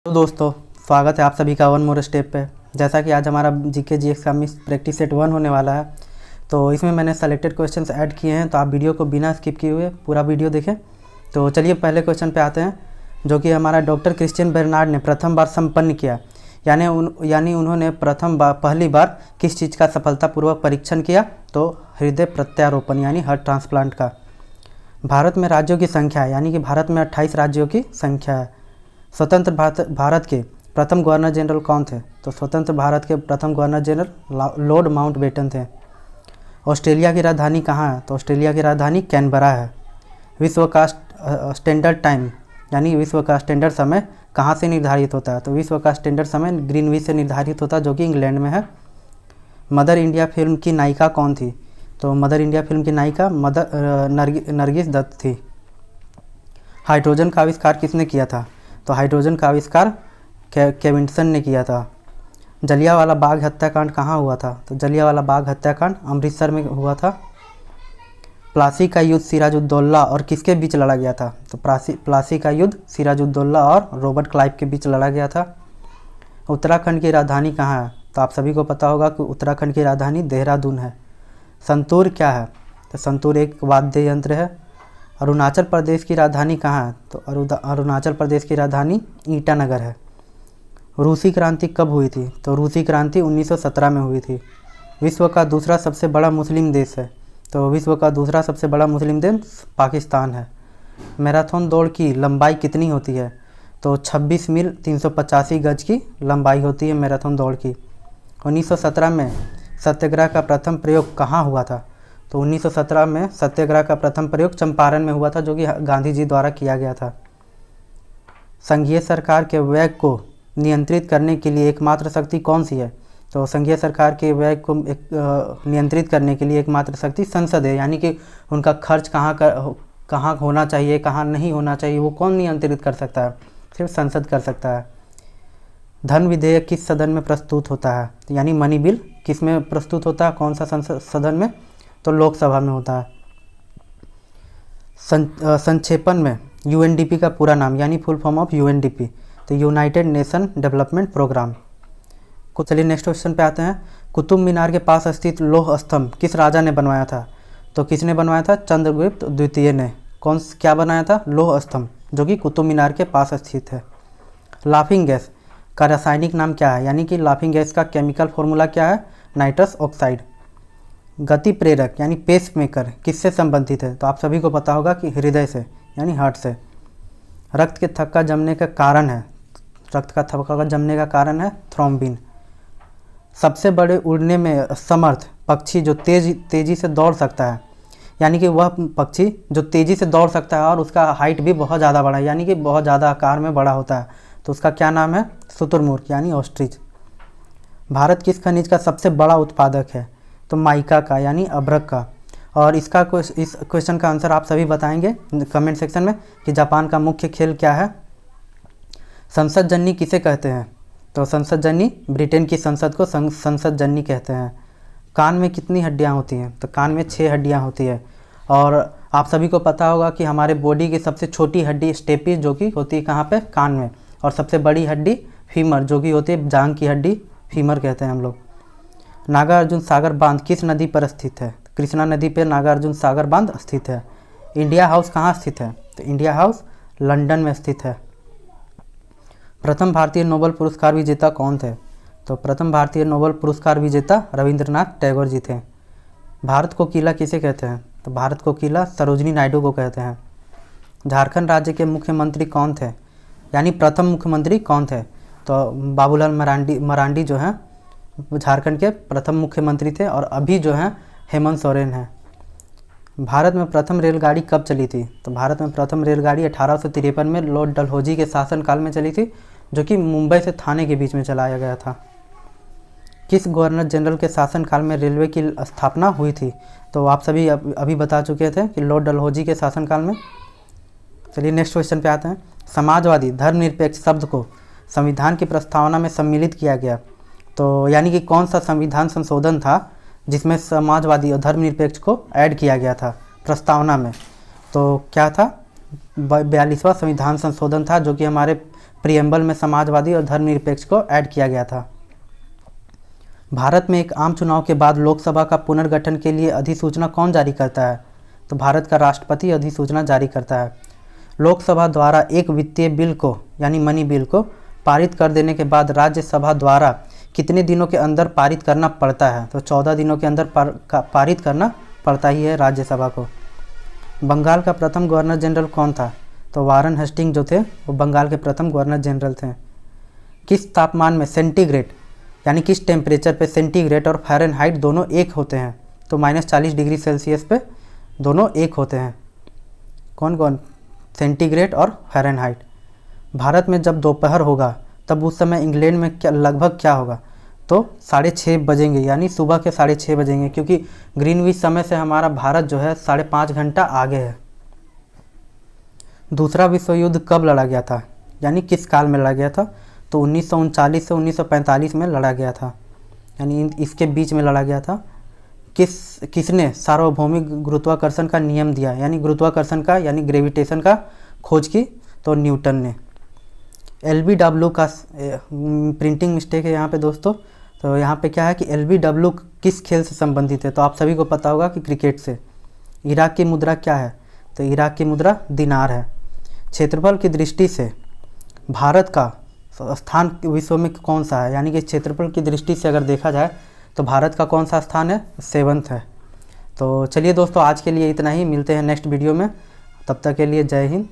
तो दोस्तों, स्वागत है आप सभी का वन मोर स्टेप पे। जैसा कि आज हमारा जीके जीएस का प्रैक्टिस सेट 1 होने वाला है, तो इसमें मैंने सेलेक्टेड क्वेश्चंस ऐड किए हैं, तो आप वीडियो को बिना स्किप किए हुए पूरा वीडियो देखें। तो चलिए पहले क्वेश्चन पे आते हैं, जो कि हमारा डॉक्टर क्रिश्चियन बेर्नार्ड ने प्रथम बार संपन्न किया, यानी उन्होंने पहली बार किस चीज़ का सफलतापूर्वक परीक्षण किया? तो हृदय प्रत्यारोपण यानी हार्ट ट्रांसप्लांट का। भारत में राज्यों की संख्या है, यानी कि भारत में 28 राज्यों की संख्या है। स्वतंत्र भारत के प्रथम गवर्नर जनरल कौन थे? तो स्वतंत्र भारत के प्रथम गवर्नर जनरल लॉर्ड माउंटबेटन थे। ऑस्ट्रेलिया की राजधानी कहाँ है? तो ऑस्ट्रेलिया की राजधानी कैनबरा है। विश्व का स्टैंडर्ड टाइम यानी विश्व का स्टैंडर्ड समय कहाँ से निर्धारित होता है? तो विश्व का स्टैंडर्ड समय ग्रीनविच से निर्धारित होता है, जो कि इंग्लैंड में है। मदर इंडिया फिल्म की नायिका कौन थी? तो मदर इंडिया फिल्म की नायिका नरगिस दत्त थी। हाइड्रोजन का आविष्कार किसने किया था? तो हाइड्रोजन का आविष्कार केविंसन ने किया था। जलियांवाला बाग हत्याकांड कहाँ हुआ था? तो जलियांवाला बाग हत्याकांड अमृतसर में हुआ था। प्लासी का युद्ध सिराजुद्दौला और किसके बीच लड़ा गया था? तो प्लासी का युद्ध सिराजुद्दौला और रॉबर्ट क्लाइव के बीच लड़ा गया था। उत्तराखंड की राजधानी कहाँ है? तो आप सभी को पता होगा कि उत्तराखंड की राजधानी देहरादून है। संतूर क्या है? तो संतूर एक वाद्य यंत्र है। अरुणाचल प्रदेश की राजधानी कहाँ है? तो अरुणाचल प्रदेश की राजधानी ईटानगर है। रूसी क्रांति कब हुई थी? तो रूसी क्रांति 1917 में हुई थी। विश्व का दूसरा सबसे बड़ा मुस्लिम देश है? तो विश्व का दूसरा सबसे बड़ा मुस्लिम देश पाकिस्तान है। मैराथन दौड़ की लंबाई कितनी होती है? तो 26 मील 385 गज की लंबाई होती है मैराथन दौड़ की। 1917 में सत्याग्रह का प्रथम प्रयोग कहाँ हुआ था? तो 1917 में सत्याग्रह का प्रथम प्रयोग चंपारण में हुआ था, जो कि गांधी जी द्वारा किया गया था। संघीय सरकार के व्यय को नियंत्रित करने के लिए एकमात्र शक्ति कौन सी है? तो संघीय सरकार के व्यय को नियंत्रित करने के लिए एकमात्र शक्ति संसद है, यानी कि उनका खर्च कहाँ होना चाहिए, कहाँ नहीं होना चाहिए, वो कौन नियंत्रित कर सकता है? सिर्फ संसद कर सकता है। धन विधेयक किस सदन में प्रस्तुत होता है? यानी मनी बिल किस में प्रस्तुत होता है? कौन सा सदन में? तो लोकसभा में होता है। संक्षेपण में यूएनडीपी का पूरा नाम यानी फुल फॉर्म ऑफ यूएनडीपी, तो यूनाइटेड नेशन डेवलपमेंट प्रोग्राम। चलिए नेक्स्ट क्वेश्चन पे आते हैं। कुतुब मीनार के पास स्थित लौह स्तंभ किस राजा ने बनवाया था? तो किसने बनवाया था? चंद्रगुप्त द्वितीय ने। क्या बनाया था? लौह स्तंभ, जो कि कुतुब मीनार के पास स्थित है। लाफिंग गैस का रासायनिक नाम क्या है? यानी कि लाफिंग गैस का केमिकल फॉर्मूला क्या है? Nitrous oxide. गति प्रेरक यानी पेस मेकर किससे संबंधित है? तो आप सभी को पता होगा कि हृदय से यानी हार्ट से। रक्त के थक्का जमने का कारण है थ्रोम्बिन। सबसे बड़े उड़ने में समर्थ पक्षी जो तेजी से दौड़ सकता है, यानी कि वह पक्षी जो तेज़ी से दौड़ सकता है और उसका हाइट भी बहुत ज़्यादा बड़ा है, यानी कि बहुत ज़्यादा आकार में बड़ा होता है, तो उसका क्या नाम है? शुतुरमुर्ग यानी ऑस्ट्रिच। भारत किस खनिज का सबसे बड़ा उत्पादक है? तो माइका का यानी अभ्रक का। और इस क्वेश्चन का आंसर आप सभी बताएंगे कमेंट सेक्शन में कि जापान का मुख्य खेल क्या है। संसद जननी किसे कहते हैं? तो संसद जननी ब्रिटेन की संसद को संसद जननी कहते हैं। कान में कितनी हड्डियां होती हैं? तो कान में 6 हड्डियां होती है। और आप सभी को पता होगा कि हमारे बॉडी की सबसे छोटी हड्डी स्टेपिस, जो कि होती है कहाँ पे? कान में। और सबसे बड़ी हड्डी फीमर, जो कि होती है जांघ की हड्डी, फीमर कहते हैं हम लोग। नागार्जुन सागर बांध किस नदी पर स्थित है? कृष्णा नदी पर नागार्जुन सागर बांध स्थित है। इंडिया हाउस कहाँ स्थित है? तो इंडिया हाउस लंदन में स्थित है। प्रथम भारतीय नोबेल पुरस्कार विजेता कौन थे? तो प्रथम भारतीय नोबेल पुरस्कार विजेता रविंद्रनाथ टैगोर जी थे। भारत को किला किसे कहते हैं? तो भारत को किला सरोजनी नायडू को कहते हैं। झारखंड राज्य के मुख्यमंत्री कौन थे? यानी प्रथम मुख्यमंत्री कौन थे? तो बाबूलाल मरांडी जो हैं झारखंड के प्रथम मुख्यमंत्री थे, और अभी जो हैं हेमंत सोरेन हैं। भारत में प्रथम रेलगाड़ी कब चली थी? तो भारत में प्रथम रेलगाड़ी 1853 में लॉर्ड डलहौजी के शासनकाल में चली थी, जो कि मुंबई से थाने के बीच में चलाया गया था। किस गवर्नर जनरल के शासनकाल में रेलवे की स्थापना हुई थी? तो आप सभी अभी बता चुके थे कि लॉर्ड डलहौजी के शासनकाल में। चलिए नेक्स्ट क्वेश्चन पे आते हैं। समाजवादी धर्मनिरपेक्ष शब्द को संविधान की प्रस्तावना में सम्मिलित किया गया, तो यानी कि कौन सा संविधान संशोधन था जिसमें समाजवादी और धर्मनिरपेक्ष को ऐड किया गया था प्रस्तावना में? तो क्या था? 42वां संविधान संशोधन था, जो कि हमारे प्रियम्बल में समाजवादी और धर्मनिरपेक्ष को ऐड किया गया था। भारत में एक आम चुनाव के बाद लोकसभा का पुनर्गठन के लिए अधिसूचना कौन जारी करता है? तो भारत का राष्ट्रपति अधिसूचना जारी करता है। लोकसभा द्वारा एक वित्तीय बिल को यानी मनी बिल को पारित कर देने के बाद राज्यसभा द्वारा कितने दिनों के अंदर पारित करना पड़ता है? तो 14 दिनों के अंदर पारित करना पड़ता ही है राज्यसभा को। बंगाल का प्रथम गवर्नर जनरल कौन था? तो वारन हेस्टिंग जो थे वो बंगाल के प्रथम गवर्नर जनरल थे। किस तापमान में सेंटीग्रेड यानी किस टेम्परेचर पे सेंटीग्रेड और फ़ारेनहाइट दोनों एक होते हैं? तो -40 डिग्री सेल्सियस पे दोनों एक होते हैं। कौन कौन? सेंटीग्रेड और फ़ारेनहाइट। भारत में जब दोपहर होगा तब उस समय इंग्लैंड में लगभग क्या होगा? तो 6:30 बजेंगे यानी सुबह के 6:30 बजेंगे, क्योंकि ग्रीनविच समय से हमारा भारत जो है 5.5 घंटा आगे है। दूसरा विश्व युद्ध कब लड़ा गया था यानी किस काल में लड़ा गया था? तो 1939 से 1945 में लड़ा गया था, यानी इसके बीच में लड़ा गया था। किसने सार्वभौमिक गुरुत्वाकर्षण का नियम दिया यानी गुरुत्वाकर्षण का यानी ग्रेविटेशन का खोज की? तो न्यूटन ने। LBW का प्रिंटिंग मिस्टेक है यहाँ पे दोस्तों। तो यहाँ पे क्या है कि LBW किस खेल से संबंधित है? तो आप सभी को पता होगा कि क्रिकेट से। इराक की मुद्रा क्या है? तो इराक की मुद्रा दिनार है। क्षेत्रफल की दृष्टि से भारत का स्थान विश्व में कौन सा है? यानी कि क्षेत्रफल की दृष्टि से अगर देखा जाए तो भारत का कौन सा स्थान है? 7th है। तो चलिए दोस्तों, आज के लिए इतना ही। मिलते हैं नेक्स्ट वीडियो में। तब तक के लिए जय हिंद।